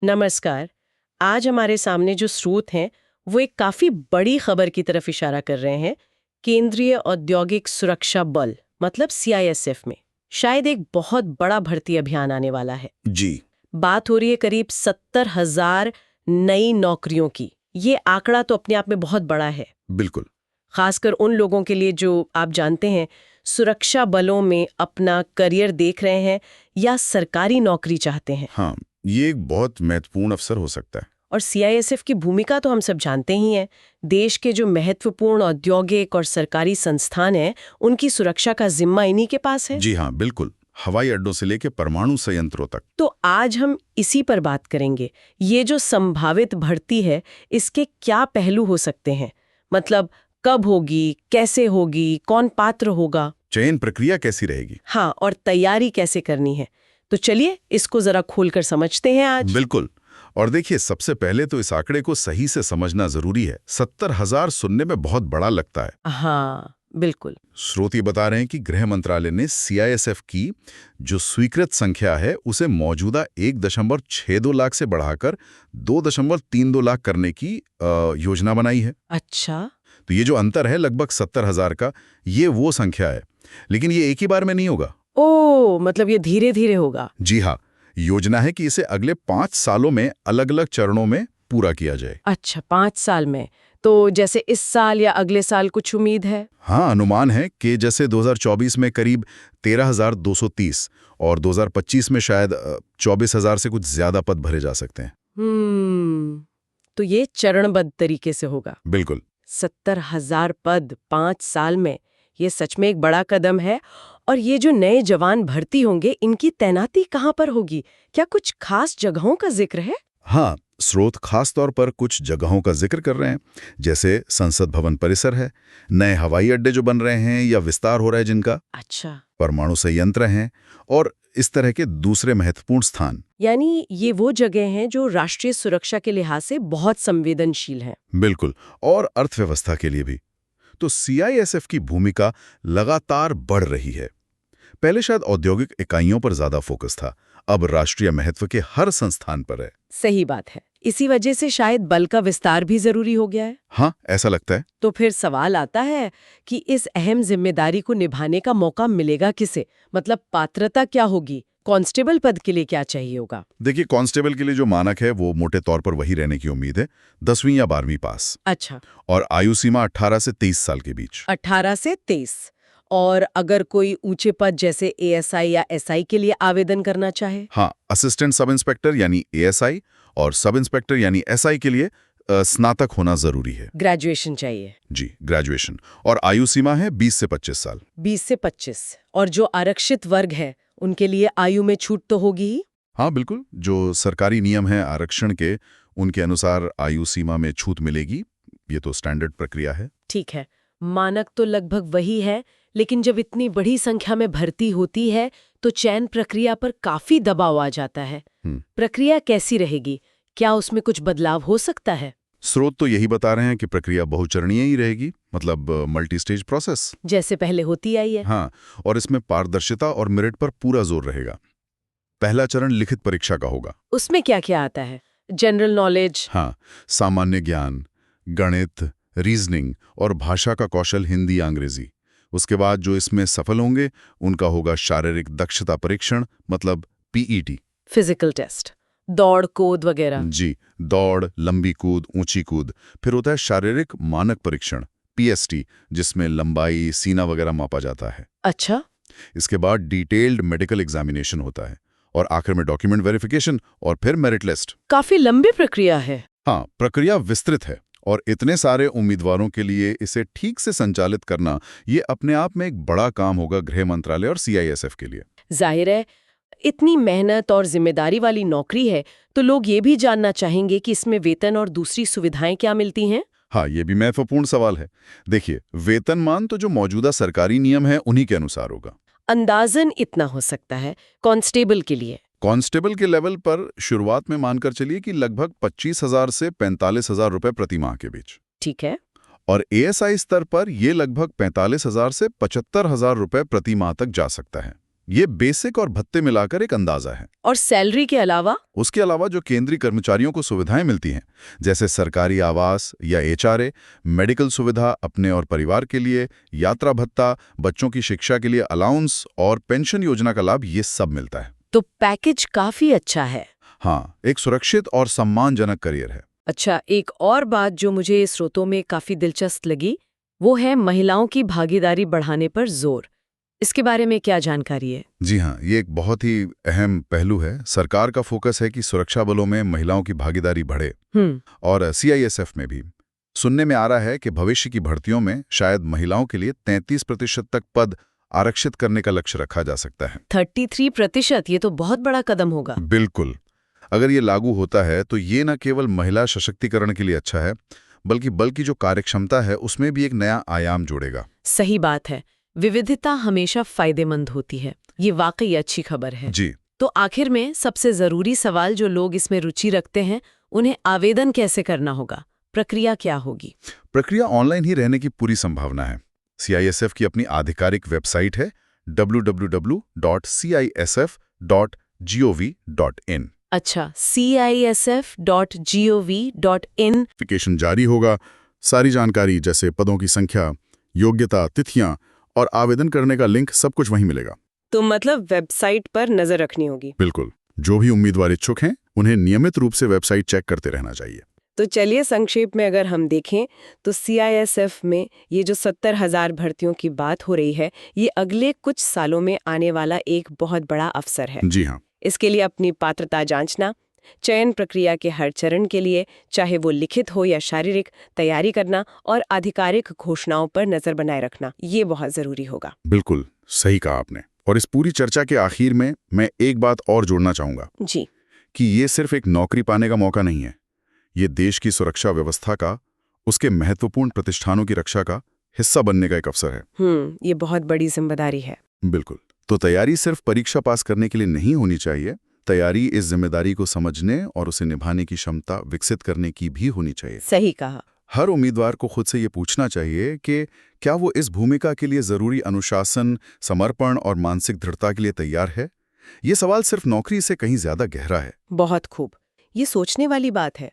नमस्कार। आज हमारे सामने जो स्रोत हैं वो एक काफी बड़ी खबर की तरफ इशारा कर रहे हैं। केंद्रीय औद्योगिक सुरक्षा बल मतलब सीआईएसएफ में शायद एक बहुत बड़ा भर्ती अभियान आने वाला है। जी। बात हो रही है करीब 70,000 नई नौकरियों की। ये आंकड़ा तो अपने आप में बहुत बड़ा है, बिल्कुल। खासकर उन लोगों के लिए जो आप जानते हैं सुरक्षा बलों में अपना करियर देख रहे हैं या सरकारी नौकरी चाहते हैं। हाँ, ये एक बहुत महत्वपूर्ण अवसर हो सकता है। और सीआईएसएफ की भूमिका तो हम सब जानते ही हैं। देश के जो महत्वपूर्ण औद्योगिक और सरकारी संस्थान हैं, उनकी सुरक्षा का जिम्मा इन्हीं के पास है। जी हाँ, बिल्कुल। हवाई अड्डों से लेकर परमाणु संयंत्रों तक। तो आज हम इसी पर बात करेंगे। ये जो संभावित भर्ती है, इसके क्या पहलू हो सकते हैं? मतलब कब होगी, कैसे होगी, कौन पात्र होगा, चयन प्रक्रिया कैसी रहेगी? हाँ, और तैयारी कैसे करनी है। तो चलिए इसको जरा खोलकर समझते हैं आज। बिल्कुल। और देखिए, सबसे पहले तो इस आंकड़े को सही से समझना जरूरी है। 70,000 सुनने में बहुत बड़ा लगता है। हाँ, बिल्कुल। स्रोत ये बता रहे हैं कि गृह मंत्रालय ने सीआईएसएफ की जो स्वीकृत संख्या है उसे मौजूदा 1.62 लाख से बढ़ाकर 2.32 लाख करने की योजना बनाई है। अच्छा। तो ये जो अंतर है लगभग 70,000 का, ये वो संख्या है। लेकिन ये एक ही बार में नहीं होगा। ओ, मतलब ये धीरे धीरे होगा। जी हाँ, योजना है कि इसे अगले 5 सालों में अलग अलग चरणों में पूरा किया जाए। अच्छा, 5 साल में। तो जैसे इस साल या अगले साल कुछ उम्मीद है? हाँ, अनुमान है कि जैसे 2024 में करीब 13,230 और 2025 में शायद 24,000 से कुछ ज्यादा पद भरे जा सकते हैं। तो ये चरणबद्ध तरीके से होगा। बिल्कुल। 70,000 पद 5 साल में, ये सच में एक बड़ा कदम है। और ये जो नए जवान भर्ती होंगे, इनकी तैनाती कहाँ पर होगी? क्या कुछ खास जगहों का जिक्र है? हाँ, स्रोत खास तौर पर कुछ जगहों का जिक्र कर रहे हैं, जैसे संसद भवन परिसर है, नए हवाई अड्डे जो बन रहे हैं या विस्तार हो रहा है जिनका, अच्छा। परमाणु संयंत्र हैं और इस तरह के दूसरे महत्वपूर्ण स्थान। यानी ये वो जगह हैं जो राष्ट्रीय सुरक्षा के लिहाज से बहुत संवेदनशील हैं। बिल्कुल, और अर्थव्यवस्था के लिए भी। तो सीआईएसएफ की भूमिका लगातार बढ़ रही है। पहले शायद औद्योगिक इकाइयों पर ज्यादा फोकस था, अब राष्ट्रीय महत्व के हर संस्थान पर है। सही बात है। इसी वजह से शायद बल का विस्तार भी जरूरी हो गया है। हाँ, ऐसा लगता है। तो फिर सवाल आता है कि इस अहम जिम्मेदारी को निभाने का मौका मिलेगा किसे? मतलब पात्रता क्या होगी? कांस्टेबल पद के लिए क्या चाहिए होगा? देखिए, कांस्टेबल के लिए जो मानक है वो मोटे तौर पर वही रहने की उम्मीद है, 10वीं या 12वीं पास। अच्छा। और आयु सीमा 18 से 23 साल के बीच। 18 से 23। और अगर कोई ऊंचे पद जैसे एएसआई या एसआई के लिए आवेदन करना चाहे? हाँ, असिस्टेंट सब इंस्पेक्टर यानी एएसआई और सब इंस्पेक्टर यानी एसआई के लिए स्नातक होना जरूरी है। ग्रेजुएशन चाहिए? जी, ग्रेजुएशन। और आयु सीमा है 20 से 25 साल। 20 से 25। और जो आरक्षित वर्ग है उनके लिए आयु में छूट तो होगी ही? हाँ, बिल्कुल। जो सरकारी नियम है आरक्षण के, उनके अनुसार आयु सीमा में छूट मिलेगी। ये तो स्टैंडर्ड प्रक्रिया है। ठीक है, मानक तो लगभग वही है, लेकिन जब इतनी बड़ी संख्या में भर्ती होती है तो चयन प्रक्रिया पर काफी दबाव आ जाता है। प्रक्रिया कैसी रहेगी? क्या उसमें कुछ बदलाव हो सकता है? स्रोत तो यही बता रहे हैं कि प्रक्रिया बहुचरणीय ही रहेगी, मतलब मल्टी स्टेज प्रोसेस, जैसे पहले होती आई है। हाँ, और इसमें पारदर्शिता और मेरिट पर पूरा जोर रहेगा। पहला चरण लिखित परीक्षा का होगा। उसमें क्या क्या आता है? General knowledge? हाँ, सामान्य ज्ञान, गणित, रीजनिंग और भाषा का कौशल हिंदी या अंग्रेजी। उसके बाद जो इसमें सफल होंगे उनका होगा शारीरिक दक्षता परीक्षण, मतलब पीईटी। फिजिकल टेस्ट, दौड़ कूद वगैरह? जी, दौड़, लंबी कूद, ऊंची कूद। फिर होता है शारीरिक मानक परीक्षण, पीएसटी, जिसमें लंबाई, सीना वगैरह मापा जाता है। अच्छा। इसके बाद डिटेल्ड मेडिकल एग्जामिनेशन होता है और आखिर में डॉक्यूमेंट वेरिफिकेशन और फिर मेरिट लिस्ट। काफी लंबी प्रक्रिया है। हाँ, प्रक्रिया विस्तृत है और इतने सारे उम्मीदवारों के लिए इसे ठीक से संचालित करना ये अपने आप में एक बड़ा काम होगा गृह मंत्रालय और सीआईएसएफ के लिए। जाहिर है, इतनी मेहनत और जिम्मेदारी वाली नौकरी है तो लोग ये भी जानना चाहेंगे कि इसमें वेतन और दूसरी सुविधाएं क्या मिलती हैं। हाँ, ये भी महत्वपूर्ण सवाल है। देखिए, वेतनमान तो जो मौजूदा सरकारी नियम है उन्हीं के अनुसार होगा। अंदाजन इतना हो सकता है कांस्टेबल के लिए? कांस्टेबल के लेवल पर शुरुआत में मानकर चलिए कि लगभग 25,000 से 45,000 रुपए प्रति माह के बीच। ठीक है। और एएसआई स्तर पर ये लगभग 45,000 से 75,000 रुपए प्रति माह तक जा सकता है। ये बेसिक और भत्ते मिलाकर एक अंदाजा है। और सैलरी के अलावा? उसके अलावा जो केंद्रीय कर्मचारियों को सुविधाएं मिलती हैं, जैसे सरकारी आवास या एचआरए, मेडिकल सुविधा अपने और परिवार के लिए, यात्रा भत्ता, बच्चों की शिक्षा के लिए अलाउंस और पेंशन योजना का लाभ, ये सब मिलता है। तो पैकेज काफी अच्छा है। हाँ, एक सुरक्षित और सम्मानजनक करियर है। अच्छा, एक और बात जो मुझे इस स्रोतों में काफी दिलचस्प लगी, वो है महिलाओं की भागीदारी बढ़ाने पर जोर। इसके बारे में क्या जानकारी है? जी हाँ, ये एक बहुत ही अहम पहलू है। सरकार का फोकस है कि सुरक्षा बलों में महिलाओं की भागीदारी बढ़े और सीआईएसएफ में भी। सुनने में आ रहा है कि भविष्य की भर्तियों में शायद महिलाओं के लिए 33% तक पद आरक्षित करने का लक्ष्य रखा जा सकता है। 33%? ये तो बहुत बड़ा कदम होगा। बिल्कुल। अगर ये लागू होता है तो ये न केवल महिला सशक्तिकरण के लिए अच्छा है, बल्कि जो कार्यक्षमता है उसमें भी एक नया आयाम जोड़ेगा। सही बात है। विविधता हमेशा फायदेमंद होती है। ये वाकई अच्छी खबर है। जी। तो आखिर में सबसे जरूरी सवाल, जो लोग इसमें रुचि रखते हैं, उन्हें आवेदन कैसे करना होगा? प्रक्रिया क्या होगी? प्रक्रिया ऑनलाइन ही रहने की पूरी संभावना है। सीआईएसएफ की अपनी आधिकारिक वेबसाइट है www.cisf.gov.in। अच्छा, cisf.gov.in। नोटिफिकेशन जारी होगा। सारी जानकारी जैसे पदों की संख्या, योग्यता, तिथियां और आवेदन करने का लिंक, सब कुछ वहीं मिलेगा। तो मतलब वेबसाइट पर नजर रखनी होगी। बिल्कुल। जो भी उम्मीदवार इच्छुक हैं, उन्हें नियमित रूप से वेबसाइट चेक करते रहना चाहिए। तो चलिए संक्षेप में अगर हम देखें तो सीआईएसएफ में ये जो 70,000 भर्तियों की बात हो रही है, ये अगले कुछ सालों में आने वाला एक बहुत बड़ा अवसर है। जी हाँ। इसके लिए अपनी पात्रता जांचना, चयन प्रक्रिया के हर चरण के लिए, चाहे वो लिखित हो या शारीरिक, तैयारी करना और आधिकारिक घोषणाओं पर नजर बनाए रखना, ये बहुत जरूरी होगा। बिल्कुल सही कहा आपने। और इस पूरी चर्चा के आखिर में मैं एक बात और जोड़ना चाहूंगा जी, कि ये सिर्फ एक नौकरी पाने का मौका नहीं है। ये देश की सुरक्षा व्यवस्था का, उसके महत्वपूर्ण प्रतिष्ठानों की रक्षा का हिस्सा बनने का एक अवसर है। ये बहुत बड़ी जिम्मेदारी है। बिल्कुल। तो तैयारी सिर्फ परीक्षा पास करने के लिए नहीं होनी चाहिए। तैयारी इस जिम्मेदारी को समझने और उसे निभाने की क्षमता विकसित करने की भी होनी चाहिए। सही कहा। हर उम्मीदवार को खुद से ये पूछना चाहिए कि क्या वो इस भूमिका के लिए जरूरी अनुशासन, समर्पण और मानसिक दृढ़ता के लिए तैयार है। ये सवाल सिर्फ नौकरी से कहीं ज्यादा गहरा है। बहुत खूब। ये सोचने वाली बात है।